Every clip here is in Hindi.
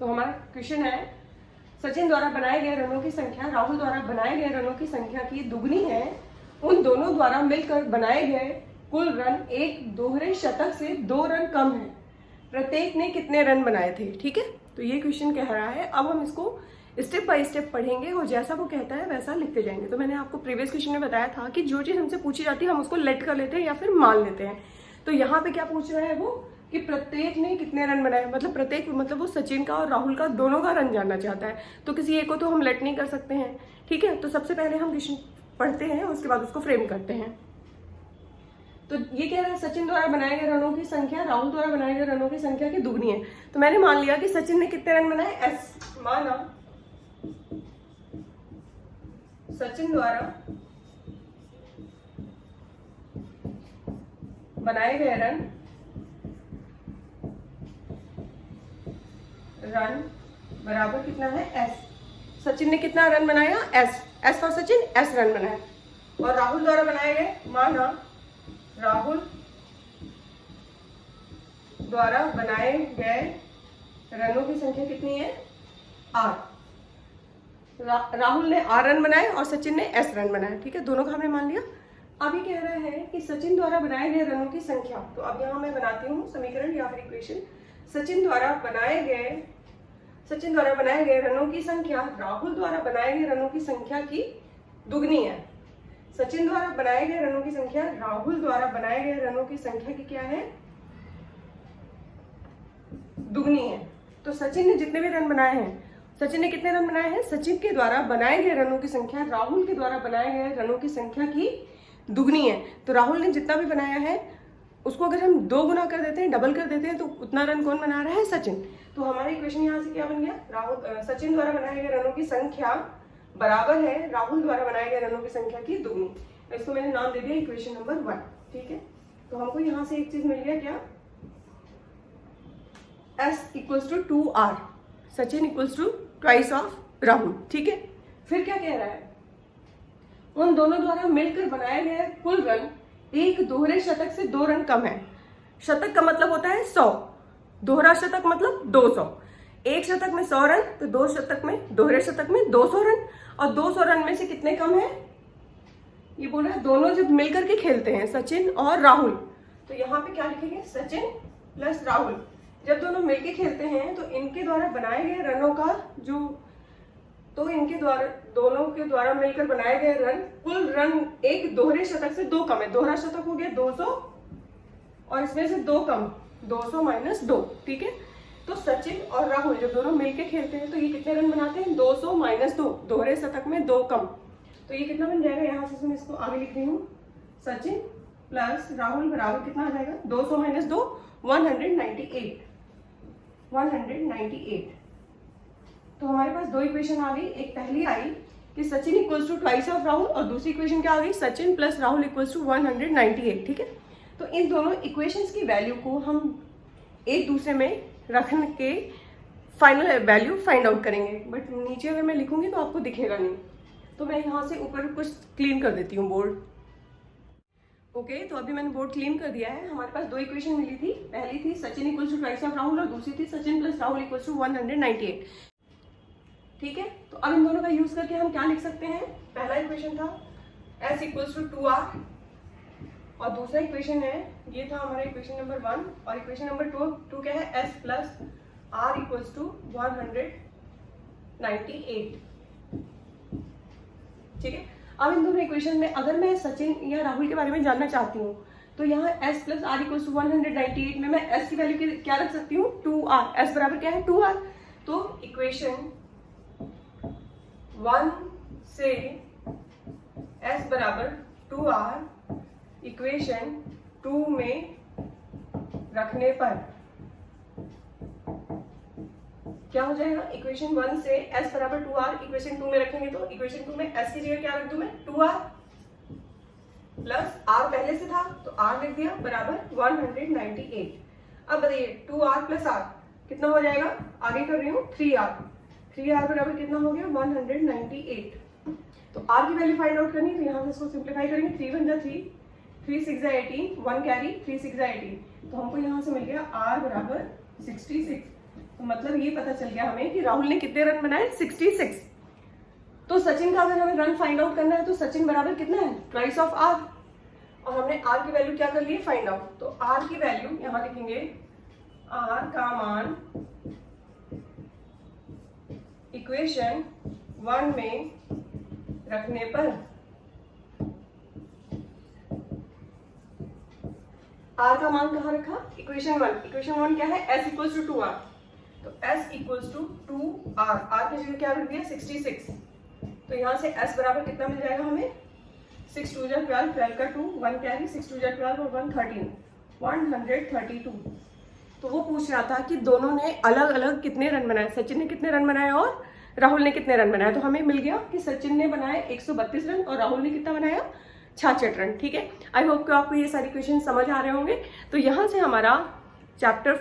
तो हमारा क्वेश्चन है, सचिन द्वारा बनाए गए रनों की संख्या राहुल द्वारा बनाए गए रनों की संख्या की दुगनी है। उन दोनों द्वारा मिलकर बनाए गए कुल रन एक दोहरे शतक से 2 रन कम है। प्रत्येक ने कितने रन बनाए थे? ठीक है, तो ये क्वेश्चन कह रहा है। अब हम इसको स्टेप बाय स्टेप पढ़ेंगे और जैसा वो कहता है वैसा लिखते जाएंगे। तो मैंने आपको प्रीवियस क्वेश्चन में बताया था कि जो चीज़ हमसे पूछी जाती है हम उसको लेट कर लेते हैं या फिर मान लेते हैं। तो यहाँ पे क्या पूछ रहा है वो कि प्रत्येक ने कितने रन बनाए, मतलब प्रत्येक मतलब वो सचिन का और राहुल का दोनों का रन जानना चाहता है। तो किसी एक को तो हम लेट नहीं कर सकते हैं। ठीक है, तो सबसे पहले हम क्वेश्चन पढ़ते हैं, उसके बाद उसको फ्रेम करते हैं। तो ये कह रहा है सचिन द्वारा बनाए गए रनों की संख्या राहुल द्वारा बनाए गए रनों की संख्या की दुगनी है। तो मैंने मान लिया कि सचिन ने कितने रन बनाए, एस माना सचिन द्वारा बनाए गए रन बराबर कितना है, एस। सचिन ने कितना रन बनाया, S for Sachin, S run बनाया। और राहुल द्वारा बनाए गए, माना राहुल द्वारा बनाए गए रनों की संख्या कितनी है, आर। राहुल ने आर रन बनाए और सचिन ने एस रन बनाए। ठीक है, दोनों का हमने मान लिया। अभी कह रहा है कि सचिन द्वारा बनाए गए रनों की संख्या। तो अब यहाँ मैं बनाती हूँ समीकरण या फिर इक्वेशन। सचिन द्वारा बनाए गए रनों की संख्या राहुल द्वारा बनाए गए रनों की संख्या की दुगनी है। सचिन द्वारा बनाए गए रनों की संख्या राहुल द्वारा बनाए गए रनों की संख्या की क्या है, दुगनी है। तो सचिन ने जितने भी रन बनाए हैं, सचिन ने कितने रन बनाए हैं, सचिन के द्वारा बनाए गए रनों की संख्या राहुल के द्वारा बनाए गए रनों की संख्या की दुगनी है। तो राहुल ने जितना भी बनाया है उसको अगर हम 2 गुना कर देते हैं, डबल कर देते हैं, तो उतना रन कौन बना रहा है, सचिन। तो हमारा इक्वेशन यहाँ से क्या बन गया, सचिन द्वारा बनाए गए रनों की संख्या बराबर है राहुल द्वारा बनाए गए रनों की संख्या की दुगनी। तो इसको मैंने नाम दे दिया इक्वेशन नंबर 1। ठीक है, तो हमको यहाँ से एक चीज मिल गया, क्या, S equals to 2R, Sachin equals to twice of Rahul. ठीक है, फिर क्या कह रहा है, उन दोनों द्वारा मिलकर बनाए गए कुल रन एक दोहरे शतक से 2 रन कम है। शतक का मतलब होता है 100, दोहरा शतक मतलब 200। एक शतक में 100 रन, तो दोहरे शतक में 200 रन। और 200 रन में से कितने कम है, ये बोल रहा है दोनों जब मिलकर के खेलते हैं, सचिन और राहुल। तो यहाँ पे क्या लिखेंगे, सचिन प्लस राहुल जब दोनों मिलकर खेलते हैं तो इनके द्वारा बनाए गए रनों का दोनों के द्वारा मिलकर बनाए गए रन, कुल रन एक दोहरे शतक से 2 कम है। दोहरा शतक हो गया 200 और इसमें से 2 कम, 200 माइनस 2। ठीक है, तो सचिन और राहुल जब दोनों मिलकर खेलते हैं तो ये कितने रन बनाते हैं, 200 माइनस 2, दोहरे शतक में 2 कम। तो ये कितना बन जाएगा, यहाँ से मैं इसको आगे लिख रही हूँ, सचिन प्लस राहुल बराबर कितना आ जाएगा, 200 माइनस 2, 198। तो हमारे पास 2 इक्वेशन आ गई। एक पहली आई कि Sachin equals to twice of Rahul, और दूसरी इक्वेशन क्या आ गई, Sachin plus Rahul equals to 198। ठीक है, तो इन दोनों इक्वेशंस की वैल्यू को हम एक दूसरे में रख के फाइनल वैल्यू फाइंड आउट करेंगे। बट नीचे अगर मैं लिखूंगी तो आपको दिखेगा नहीं, तो मैं यहाँ से ऊपर कुछ क्लीन कर देती हूँ बोर्ड। ओके, तो अभी मैंने बोर्ड क्लीन कर दिया है। हमारे पास 2 इक्वेशन मिली थी, पहली थी Sachin equals to twice of Rahul और दूसरी थी Sachin plus Rahul equals to 198। ठीक है, तो अब इन दोनों का यूज करके हम क्या लिख सकते हैं, पहला इक्वेशन था S इक्वल्स टू 2R और दूसरा इक्वेशन है, ये था हमारा इक्वेशन नंबर 1, और इक्वेशन नंबर 2 क्या है, S plus R equals to 198। ठीक है, अब इन दोनों इक्वेशन में अगर मैं सचिन या राहुल के बारे में जानना चाहती हूँ तो यहाँ S plus R equals to 198 में मैं S की वैल्यू क्या रख सकती हूँ, 2R। S बराबर क्या है, 2R। तो इक्वेशन 1 से S बराबर 2R इक्वेशन 2 में रखने पर क्या हो जाएगा, इक्वेशन 1 से S बराबर 2R इक्वेशन 2 में रखेंगे तो इक्वेशन 2 में S की जगह क्या रख दूं मैं, 2R प्लस R पहले से था तो R लिख दिया बराबर 198। अब बताइए 2R प्लस R कितना हो जाएगा, आगे कर रही हूँ 3R बराबर कितना हो गया, 198। तो R की वैल्यू फाइंड आउट करनी, तो यहाँ से इसको सिंप्लीफाई करेंगे, 3 × 3, 3 × 6 = 18, 1 कैरी, 3 × 6 = 18। तो हमको यहाँ से मिल गया R बराबर 66। तो मतलब ये पता चल गया हमें कि राहुल ने कितने रन बनाए, 66। तो सचिन का अगर हमें रन फाइंड आउट करना है तो सचिन बराबर कितना है, ट्वाइस ऑफ आर। और हमने आर की वैल्यू क्या कर ली है, फाइंड आउट। तो आर की वैल्यू यहां लिखेंगे, आर का मान इक्वेशन 1 में रखने पर आर का मान कहाँ रखा, इक्वेशन 1। इक्वेशन 1 क्या है, s इक्वल्स टू 2r। तो s equals to 2r, r की जगह क्या रख दिया, 66। तो यहाँ से s बराबर कितना मिल जाएगा हमें, 6 2 जा 12, 12 का 2, 1 कैरी, 6 2 जा 12 और 1 13, 132। तो वो पूछ रहा था कि दोनों ने अलग अलग कितने रन बनाए, सचिन ने कितने रन बनाए और राहुल ने कितने रन बनाए। तो हमें मिल गया कि सचिन ने बनाए 132 रन और राहुल ने कितना बनाया, 66 रन। ठीक है, आई होप कि आपको ये सारी क्वेश्चन समझ आ रहे होंगे। तो यहाँ से हमारा चैप्टर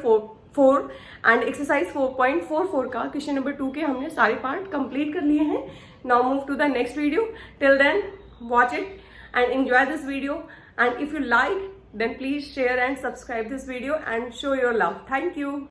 4 एंड एक्सरसाइज 4.44 का क्वेश्चन नंबर 2 के हमने सारे पार्ट कंप्लीट कर लिए हैं। Now move to the next video. Till then watch it and enjoy this video, and if you like then please share and subscribe this video and show your love. Thank you.